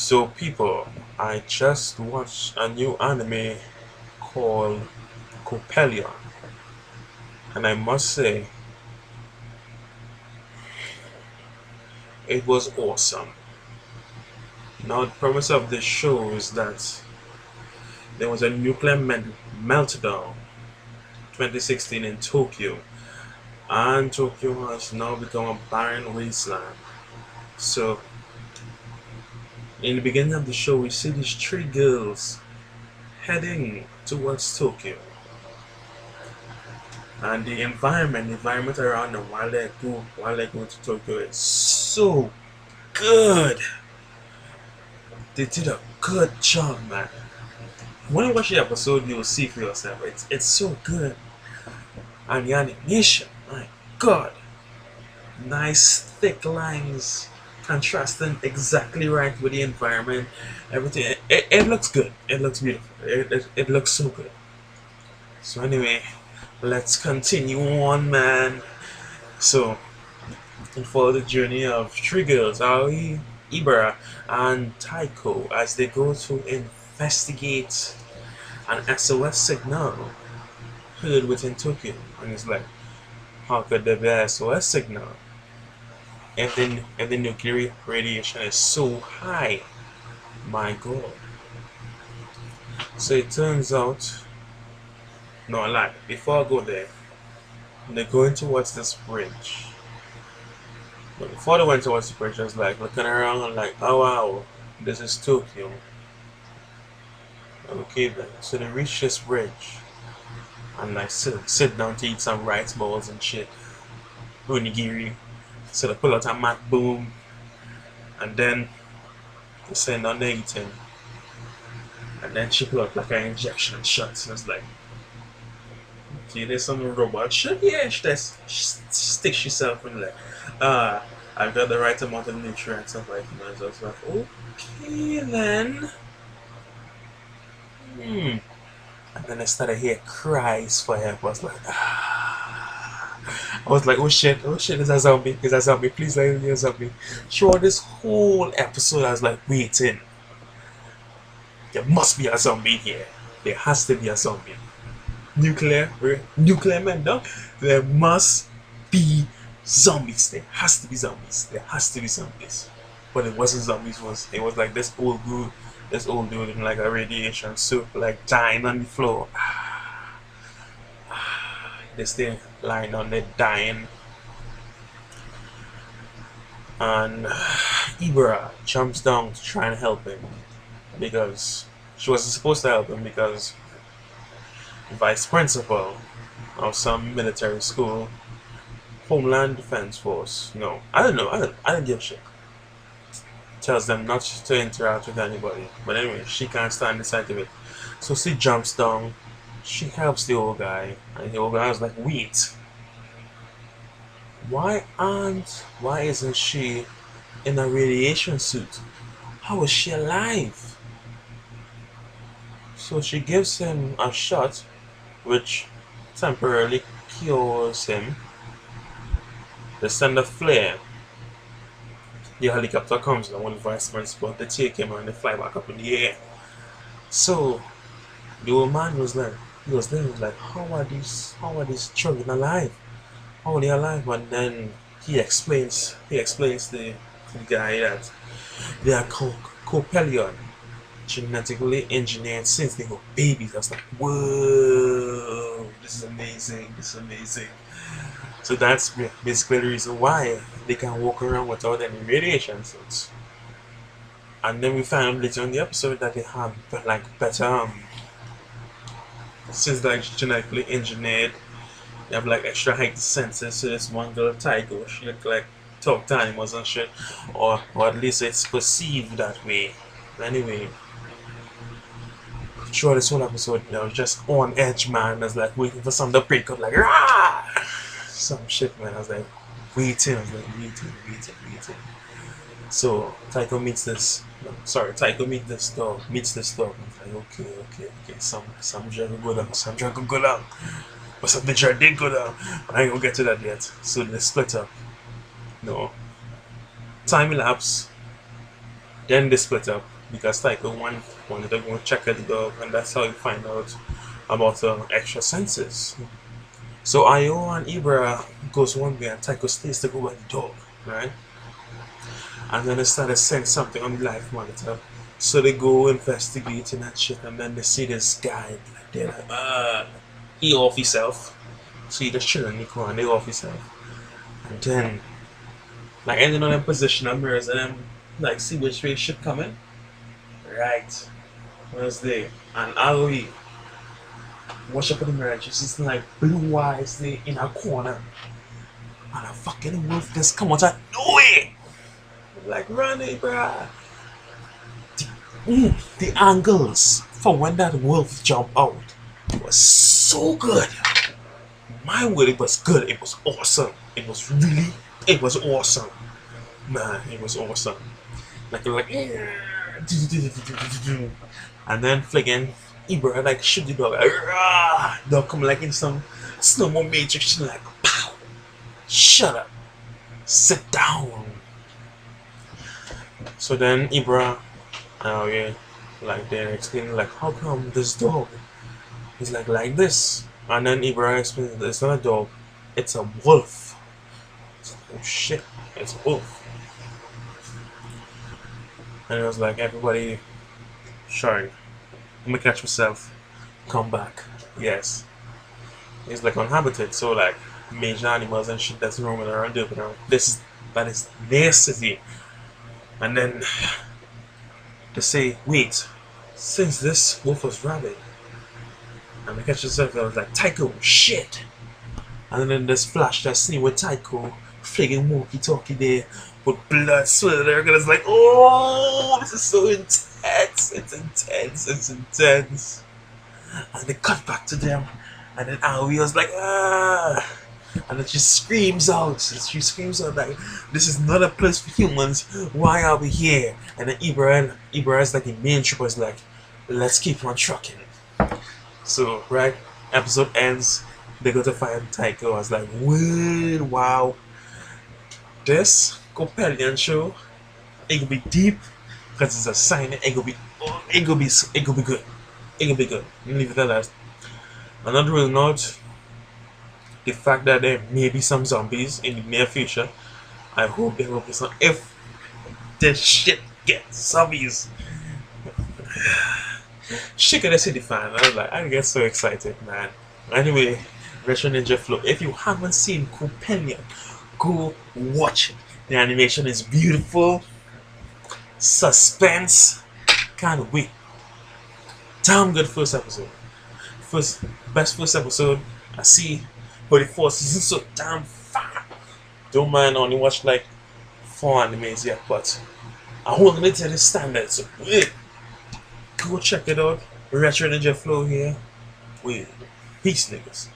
So, people, I just watched a new anime called Coppelion, and I must say, it was awesome. Now, the premise of this show is that there was a nuclear meltdown 2016 in Tokyo, and Tokyo has now become a barren wasteland. So, in the beginning of the show, we see these three girls heading towards Tokyo, and the environment around them while they go to Tokyo is so good. They did a good job, man. When you watch the episode, you'll see for yourself. It's so good, and the animation, my God, nice thick lines, contrasting exactly right with the environment. Everything. It looks good. It looks beautiful. It looks so good. So anyway, let's continue on, man. So, and follow the journey of three girls, Aoi, Ibara, and Taiko, as they go to investigate an SOS signal heard within Tokyo. And it's like, how could there be an SOS signal if the nuclear radiation is so high? My God. So it turns out, no, lie. Before I go there, they're going towards this bridge. But before they went towards the bridge, I was like looking around and like, oh wow, this is Tokyo. Okay then. So they reach this bridge and like sit down to eat some rice balls and shit. Onigiri. So they pull out a mat boom and then they send on the eating. And then she pull out like an injection shot. So it's like, okay, there's some robot shit. Yeah, she just sticks herself in like, I've got the right amount of nutrients and vitamins. I was like, okay then. Hmm. And then I started hearing cries for help. I was like, I was like, oh shit, is a zombie, please let me be a zombie. Throughout this whole episode, I was like, waiting. There must be a zombie here. There has to be a zombie. Nuclear man, no? There must be zombies. There has to be zombies. There has to be zombies. But it wasn't zombies. It was like this old dude in like a radiation suit, like dying on the floor. They still lying on there dying, and Ibra jumps down to try and help him because she wasn't supposed to help him because the vice principal of some military school, Homeland Defense Force. No, I don't know. I don't give a shit. Tells them not to interact with anybody. But anyway, she can't stand the sight of it. So she jumps down. She helps the old guy, and the old guy was like, "Wait, why isn't she in a radiation suit? How is she alive?" So she gives him a shot, which temporarily cures him. They send a flare. The helicopter comes down with the vice principal. They take him and they fly back up in the air. So the old man was like, he was there. He was like, how are these children alive? How are they alive? And then he explains to the guy that they are Coppelion, genetically engineered since they were babies. I was like, whoa, this is amazing. This is amazing. So that's basically the reason why they can walk around without any radiation suits. And then we found later in the episode that they have like better, since like genetically engineered, they have like extra height senses. So this one girl Tycho, she look like talk to animals and shit, or at least it's perceived that way. But anyway, throughout this whole episode, I was just on edge, man. I was like waiting for something to break up, like rah! Some shit, man. I was like waiting. I was like waiting. So Tycho meets this. No, sorry, Tycho meets this dog. Meets this dog. I'm like, okay. Some drug will go down. Some drug will go down. But some the drug did go down. But I ain't gonna get to that yet. So they split up. No. Time elapse. Then they split up. because Tycho wanted to go check the dog, and that's how you find out about extra senses. So Io and Ibra goes one way and Tycho stays to go by the dog, right? And then they started saying something on the life monitor. So they go investigating that shit, and then they see this guy, like they're like, he off himself. So he just chilling in the corner, they off himself. And then, like, ending on them position of mirrors, and then, like, see which way shit coming. Right. Wednesday. And Aloe, watch up in the mirror, she sees, like, blue eyes there in a corner. And a fucking wolf just come out of nowhere. Like, run it, bruh. The angles for when that wolf jumped out was so good. My word, it was good. It was awesome. It was awesome. Man, it was awesome. Like, and then fligging Ibra like shoot the dog. Dog come like in some snowball matrix. She's like, pow. Shut up. Sit down. So then Ibra, oh yeah, like they're explaining like how come this dog is like this, and then Ibra explains that it's not a dog, it's a wolf. Oh shit, it's a wolf. And it was like everybody, sorry, let me catch myself, come back. Yes, it's like uninhabited, so like major animals and shit that's roaming around there, that is their city. And then they say, wait, since this wolf was rabid, and I catch yourself, I was like, Tycho, shit. And then this flash that scene with Tycho friggin' walkie-talkie there with blood swirling there, and it's like, oh, this is so intense, it's intense, it's intense. And they cut back to them, and then Aoi was like, ah. And then she screams out. Like, this is not a place for humans. Why are we here? And then Ibra is like the main trooper is like, let's keep on trucking. So, right, episode ends. They go to find Tycho. I was like, wait, wow. This Coppelion show, it could be deep because it's a sign. It could be good. It could be good. Leave it at that. Another real note. The fact that there may be some zombies in the near future, I hope there will be some. If this shit gets zombies, shit could I see the fan. I was like, I get so excited, man. Anyway, Retro Ninja Flow. If you haven't seen Coppelion, go watch it. The animation is beautiful. Suspense. Can't wait. Damn good first episode. Best first episode I see. But the fourth season so damn far. Don't mind, I only watched like 4 animes yet, but I'm holding it to the standard. So wait, go check it out. Retro Ninja Flow here. Wait, peace, niggas.